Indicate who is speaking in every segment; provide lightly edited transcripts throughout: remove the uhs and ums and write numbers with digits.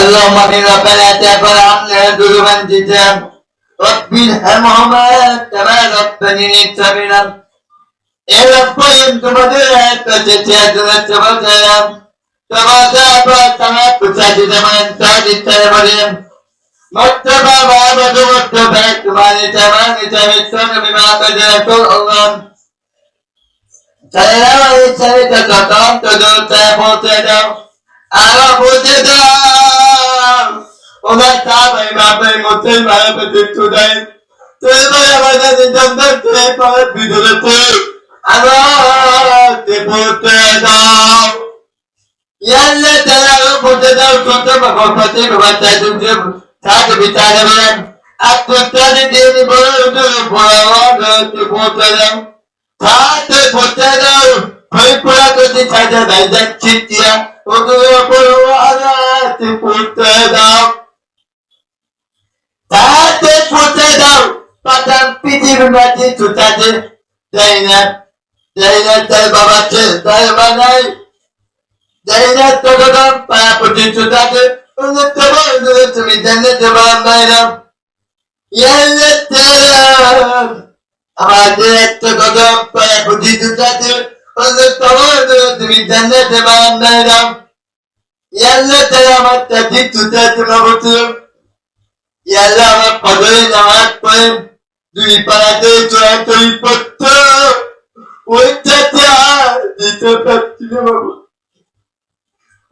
Speaker 1: اللهم إنا فلا تغفر عنا ذنوبا جدا رب ارحمهما كما ربياني صغيرا এ রব্বাইম তোমাদের কাছে চেয়ে চলছিলাম তোমাদের প্রার্থনা পুছাতে যেমন তাদের ইচ্ছা বলেন মর্তবা বাবদ মর্তবা তোমার জামানে যাবে সঙ্গে বিমা করে তো আল্লাহ যারা এই ছেলেটা যখন তো দৌড়তে বলতে দাও আরো বলতে দাও ওরা তাই বাপে মতে বাপে দেখতে দেয় তুই বলে আমাদের জন্য তুই পাওয়ার ভিতরে তুই আরো বলতে দাও ইয়াল্লে তারা বলতে দাও কত বাবা পাতে বাবা তাই তুমি তাকে বিচারে বলেন আপনাদের দিন বড় বলতে দাও তাতে বলতে দাও ভাই পড়া করতে চাইতে ভাই যাচ্ছি তিয়া ওদের বড় আলাতে বলতে দাও তাতে বলতে দাও পাতাম পৃথিবীর মাঝে ছুটাতে যাই না তাই বাবা তাই বানাই যাই না তোর পায়া পড়তে ছুটাতে তুমি জানলে জবাব বাইরাম ইয়াল্লে আমাদের একটা কথা পায়া পড়তে ছুটাতে তুমি জানলে জবাব বাইরাম ইয়াল্লে আমার তাজি ছুটাতে বাবু ইয়াল্লে আমার কদরে নামাজ পড়েন দুই পাড়াতে চড়াচড়ি পড়ত ওইটাতে আর দিতে পারছি না বাবু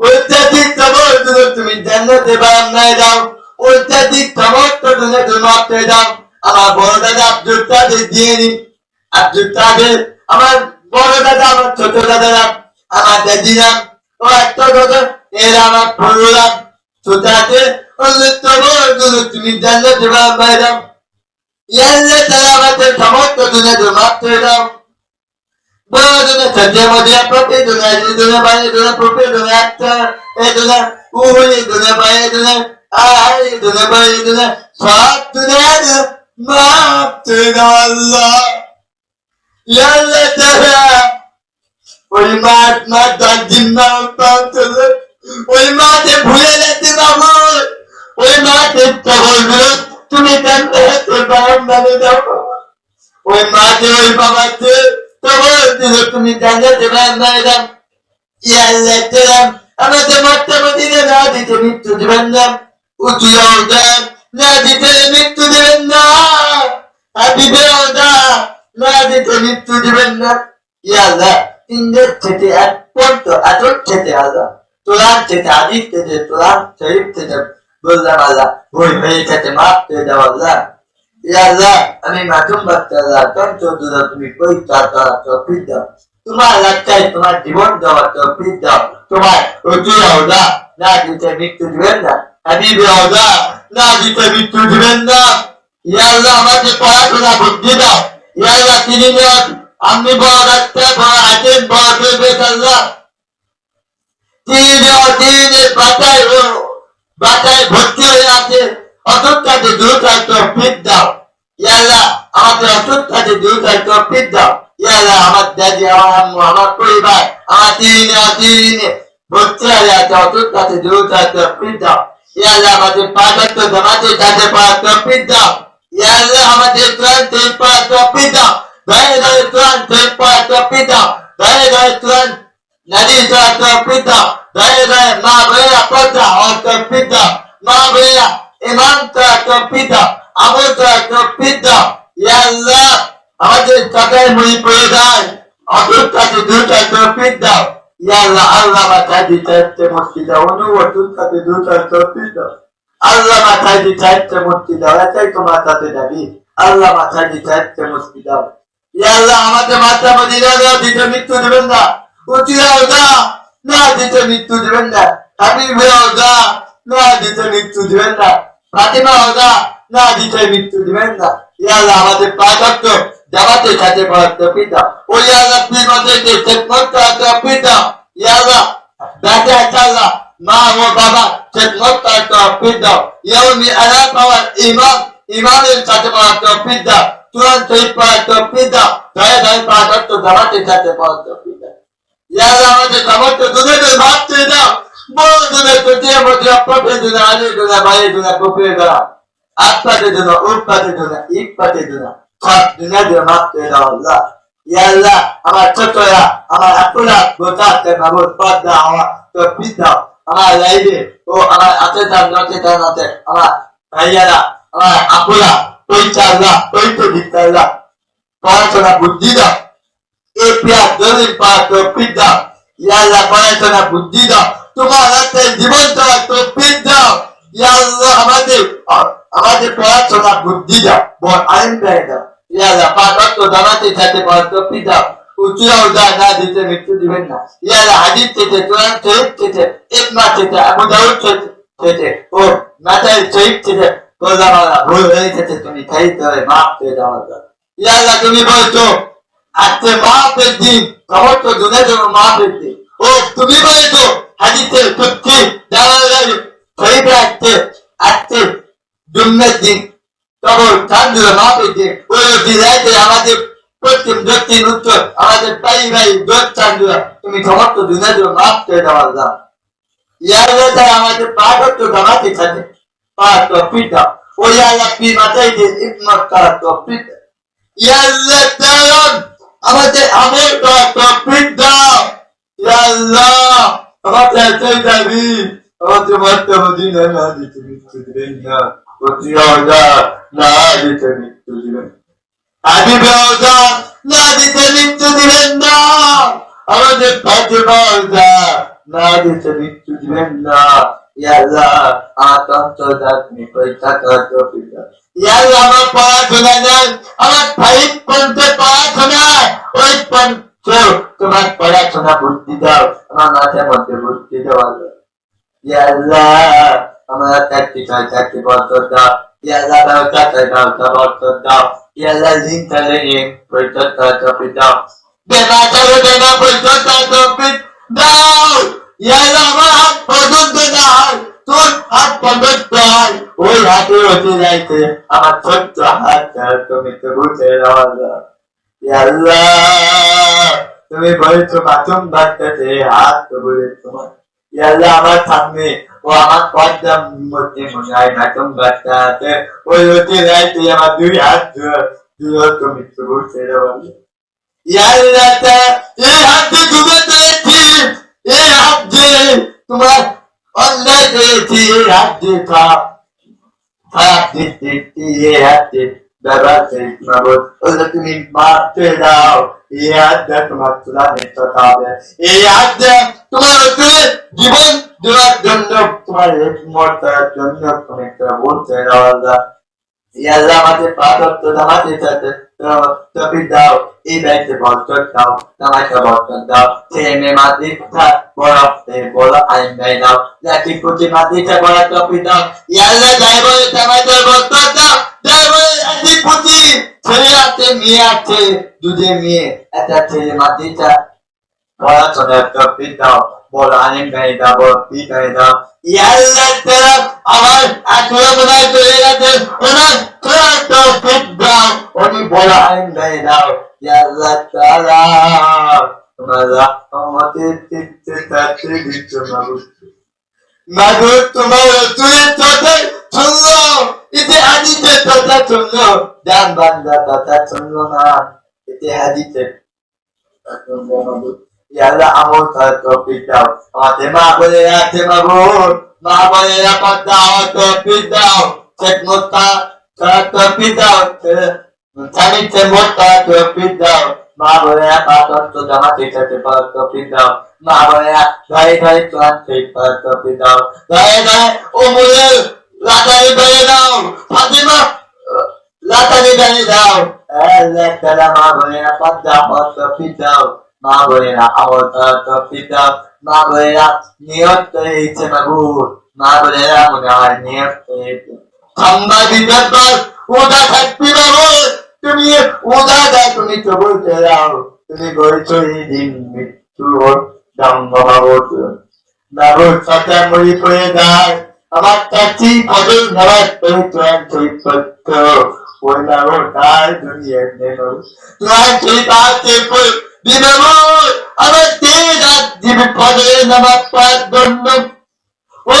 Speaker 1: ওইটাতে খবর তুমি জান্নাতে বানাই দাও ওইটাতে খবর তুমি মাপতে দাও আমার বড় দাদা আব্দুল কাদের দিয়ে নি আব্দুল কাদের আমার বড় দাদা আমার ছোট দাদারা আমার দাদিরা ও একটা কথা এরা আমার বড়রা ছোটাতে তুমি জান্নাতে বানাই দাও ইয়াল্লে তারা আমাদের সমস্ত দুনিয়া মাপতে দাও বড় দুনিয়া সত্যি মধ্যে প্রতি দুনিয়া বাইরে দুনিয়া প্রতি দুনিয়া একটা এই দুনিয়া উহুলি দুনিয়া বাইরে দুনিয়া আর দুনিয়া বাইরে দুনিয়া সব দুনিয়া মাপতে দাও আল্লাহ ইয়াল্লে তারা ওই মাঠ দিন না পাওয়া ওই মাঠে ভুলে যেতে বাবু ওই মাঠে খবরগুলো তুমি জানতে দাও ওই মাঠে ওই বাবাকে খবর দিল তুমি জানতে দাও ইয়াল্লে দিলাম আমাদের মাঠটা দিলে না দিতে মৃত্যু দেবেন না উঁচু না দিতে মৃত্যু দেবেন না হাবিবে না দিতে মৃত্যু দেবেন না ইয়াল্লাহ ইন্দ্রের থেকে এক পর্যন্ত আজর থেকে আল্লাহ তোলার থেকে আদির থেকে তোলার শরীফ থেকে বললাম আল্লাহ ওই মেয়ের সাথে মাফ করে দাও আল্লাহ আল্লাহ আমি মাসুম বাচ্চা আল্লাহ চন্দ্র তুমি পরীক্ষা করার তৌফিক দাও তোমার রাস্তায় তোমার জীবন দেওয়ার তৌফিক দাও তোমার রজুর আওদা না দিতে মৃত্যু দিবেন না হাবিবে আওদা না দিতে মৃত্যু দিবেন না আল্লাহ আমাকে পড়াশোনা বুদ্ধি দাও আল্লাহ তিনি আমি বড় রাস্তায় বড় আছেন বড় করবে আল্লাহ দিনের বাটায় ভর্তি হয়ে আছে অসুখটাকে দূর থাকতে তৌফিক দাও ইয়াল্লাহ আমাদের অসুখটাকে দূর থাকতে তৌফিক দাও ইয়াল্লাহ আমার দাদি আমার আম্মু আমার পরিবার আমার দিনে ভর্তি হয়ে আছে অসুখটাকে দূর থাকতে তৌফিক দাও ইয়াল্লাহ আমাদের পাঁচত্ব জামাতে কাজে পাওয়ার তৌফিক দাও ইয়াল্লাহ আমাদের কোরআন শরীফ পড়ার তৌফিক দাও দয়ে দয়ে কোরআন শরীফ পড়ার তৌফিক দাও দয়ে দয়ে কোরআন नदी का पिता दया दया माँ भैया पता और तो पिता माँ भैया ईमान का पिता अमर का पिता या अल्लाह हमारे सकाय मुझे पैदाय अतुल का दूर का पिता या अल्लाह अल्लाह माता दी चाहते मुस्किला उन्हों अतुल का दूर का पिता अल्लाह माता दी चाहते मुस्किला ऐसा ही तो माता से नबी अल्लाह माता दी चाहते मुस्किला या अल्लाह हमारे माता मदीना ने दिया मृत्यु दिवंगा উচিরা ওদা না দিতে মৃত্যু দিবেন না হাবিবে ওদা না দিতে মৃত্যু দিবেন না ফাতিমা ওদা না দিতে মৃত্যু দিবেন না ইয়া আল্লাহ আমাদের পাঁচত্ব জামাতে সাথে পড়ার তৌফিক দাও ও ইয়া আল্লাহ প্লিজ আমাদেরকে খেদমত করার তৌফিক দাও ইয়া আল্লাহ বেটা আল্লাহ মা ও বাবা খেদমত করার তৌফিক দাও ইয়াউমি আলা পাওয়ার ইমানের সাথে পড়ার তৌফিক দাও কোরআন শরীফ পড়ার তৌফিক দাও দয়া দয়া পাঁচত্ব জামাতে সাথে পড়ার তৌফিক দাও या अल्लाह আমাদের সমস্ত গুনাহকে মাফ করে দাও বন্ধুদের প্রতির মধ্যে অপরের জন্য আজের জন্য বাইরের জন্য গোপের দ্বারা আত্মাদের জন্য উৎপাতের জন্য ইটপাতের জন্য সব দুনিয়ার জন্য মাফ করে দাও আল্লাহ। ইয়া আল্লাহ, আমার ছোটরা আমার আপুরা গোটাতে মাবুদ পর্দা আমার তো দাও আমার লাইভে ও আমার আচেতান নচেতান আছে আমার ভাইয়ারা আমার আপুরা ওইটা আল্লাহ ওই তো দিতে আল্লাহ পড়াশোনা বুদ্ধি দাও এই প্রিয়া দলিল পাওয়া তো দাও। ইয়া আল্লাহ পড়াশোনা বুদ্ধি দাও তোমার হাতে জীবন দেওয়া তো দাও। ইয়া আল্লাহ আমাদের পড়াশোনা বুদ্ধি দাও বড় আইন পেয়ে দাও। ইয়া আল্লাহ পাঁচ জামাতে সাথে পড়া তো দাও উচিরা উদা না দিতে মৃত্যু দিবেন না। ইয়া আল্লাহ হাদিস থেকে কোরআন শরীফ থেকে ইসমা থেকে আবু দাউদ থেকে ও মাতাই শরীফ থেকে বললাম আল্লাহ ভুল হয়ে গেছে তুমি খাইতে হবে মাফ করে দাও আল্লাহ। ইয়া আল্লাহ তুমি বলছো আজকে মাফের দিন সমস্ত দুনিয়ার জন্য মাফের দিন ও তুমি বলছো হাদিসের সত্যি জানালাই শরীফে আসছে আজকে জুম্মের দিন তখন চাঁদুর মাফের দিন ওই বিদায়তে আমাদের পশ্চিম দক্ষিণ উত্তর আমাদের ভাই ভাই দোষ চাঁদুরা তুমি সমস্ত দুনিয়ার জন্য মাফ করে দাও আল্লাহ। ইয়ার আমাদের পাঁচ জামাতে সাথে পাঁচ তফিক দাও ওই আল্লাহ পি মাথায় দিয়ে ইসমত করা তফিক দাও। ইয়া আল্লাহ তাআলা আমাদের আমল করা তফিক দাও। ইয়া আল্লাহ আমাদের চাই যাবি আমাদের মাত্রা মদিনা না দিতে মৃত্যু দিবেন না প্রতিরোধা না দিতে মৃত্যু দিবেন হাবিবে ওজা না দিতে মৃত্যু দিবেন না আমাদের ফাতেমা ওজা না দিতে মৃত্যু দিবেন না। ইয়া আল্লাহ আতন্তদা তুমি পরীক্ষা করা তৌফিক দাও। ইয়া আল্লাহ আমার পড়াশোনা নাই আমার ভাই পড়তে পড়াশোনা ওই পঞ্চ তোমার পড়াশোনা বুদ্ধি দাও আমার মাথার মধ্যে বুদ্ধি দাও আল্লাহ। ইয়া আল্লাহ আমরা চাকরি বরকত দাও। ইয়া আল্লাহ ব্যবসা বরকত দাও। ইয়া আল্লাহ দিন চলে পরিচয় করা তৌফিক দাও। বেমা চলে বেমা পরিচয় করা তৌফিক দাও। ইয়া আল্লাহ আমার হাত পর্যন্ত নাই তোর হাত পর্যন্ত হয় ওই হাতে হতে যাইতে আমার ছোট্ট হাত তুমি তো বুঝে দাও আল্লাহ। ইয়া আল্লাহ তুমি বলেছো মাসুম বাচ্চাতে হাত তো বলে তোমার। ইয়া আল্লাহ আমার সামনে ও আমার পর্দার মধ্যে মনে হয় মাসুম বাচ্চা আছে ওই হতে যাইতে আমার দুই হাত তুমি তো বুঝে দাও আল্লাহ। ইয়া আল্লাহ এই হাতে ডুবে দিয়েছি এই হাত দিয়ে তোমার অন্যায় করেছি এই হাত দিয়ে খারাপ দিক দেখছি এই হাত দিয়ে ব্যবহার করেছি মাবুদ ওগুলো তুমি মাফ করে দাও। এই হাত দিয়ে তোমার চুলা নিশ্চয়তা হবে এই হাত দিয়ে তোমার জীবন দেওয়ার জন্য তোমার হিকমত করার জন্য তুমি বলতে দাও আল্লাহ। ইয়া আল্লাহ আমাদের পাঁচ জামাতের সাথে তৌফিক দাও এই দায়িত্বে বরকত দাও নামাজে বরকত দাও ছেলে মেয়ে মাদ্রিসা বড় আইন দেয় দাও জাতি প্রতি মাদ্রিসা বড় তৌফিক দাও। ইয়া আল্লাহ যাই বলে নামাজে বরকত দাও যাই বলে জাতি প্রতি ছেলে আছে মেয়ে আছে দুধে মেয়ে একটা ছেলে মাদ্রিসা পড়াশোনার তৌফিক দাও বড় আইন দেয় দাও বড় ফি দেয় দাও। ইয়া আল্লাহ তাআলা আমার আত্মীয় মনে চলে গেছে ওনার তৌফিক দাও উনি বড় আইন দেয় দাও। ইয়া আল্লাহ তাআলা তোমার রহমতের চিত্তে তাতে দিচ্ছ মাবুদ তোমার রাসূলের কথা শুনলো এতে হাদিসের কথা শুনলো জান বান্দা কথা শুনলো না এতে হাদিসের শুনলো মাবুদ। ইয়া আল্লাহ আমল করার তৌফিক দাও আমাদের মা বলে আছে মাবুদ মা বলে পর্দা তৌফিক দাও খেদমতটা করার তৌফিক দাও স্বামীকে মোট করার তৌফিক দাও মা বলে পাঁচ জামাতের সাথে পড়ার তৌফিক দাও মা বলে ঘরে ঘরে কোরআন শরীফ পড়ার তৌফিক দাও ঘরে ঘরে ওমরের লাটারি ধরে দাও ফাতিমা লাটারি ধরে দাও। আল্লাহ তাআলা মা বলে পর্দা পড়ার তৌফিক দাও মা বলে আমল করার তৌফিক দাও মা বলে নিয়ত করে ইচ্ছে মাবুদ মা বলে মনে হয় নিয়ত করে সাংবাদিকের পর ওটা থাকবি মাবুদ তুমি ওটা দেয় তুমি তো বলতে দাও তুমি বলছো এই দিন মৃত্যু মাবুদ মাবুদ সাথে মরি করে দেয় আমার চাচি কদর নামাজ পড়ে কোরআন শরীফ পড়ত ওই মাবুদ তাই দুনিয়ার নেই কোরআন শরীফ আছে দিন আমার তেজ আর জীবিত কদরের নামাজ পড়ার জন্য ও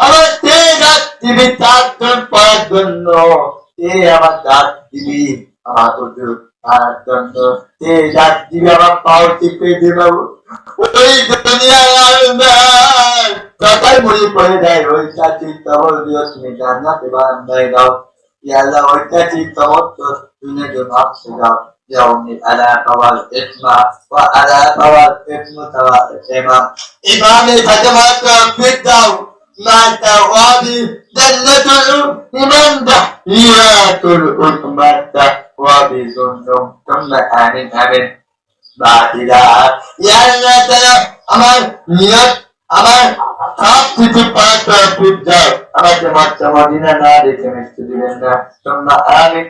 Speaker 1: আমার তে দাঁত দিবি চারজন পড়ার জন্য, তে আমার দাঁত দিবি আমার হুজুর তার জন্য, তে দাঁত দিবি আমার পাও টিপে দিবে, ওই দুনিয়ায় আল্লাহ কথাই মনে পড়ে যায়, ওইটা চিন্তা দিও তুমি জান্নাতে বান্দায় দাও, ইয়া আল্লাহ ওইটা চিন্তা মতো তুমি যে মাপসে দাও, يوم ألا طوى الإثم وألا طوى الإثم طوى الإمام إمام فتمات في الدو ما توابي جنة الإمام تحيات الأمة وبسنم ثم آمين آمين বাতিরা ইয়া আল্লাহ তাআলা আমার নিয়ত আমার সব কিছু পাক করে দাও, আমাকে মক্কা মদিনা না দেখে মিষ্টি দিবেন না, তোমরা আমিন।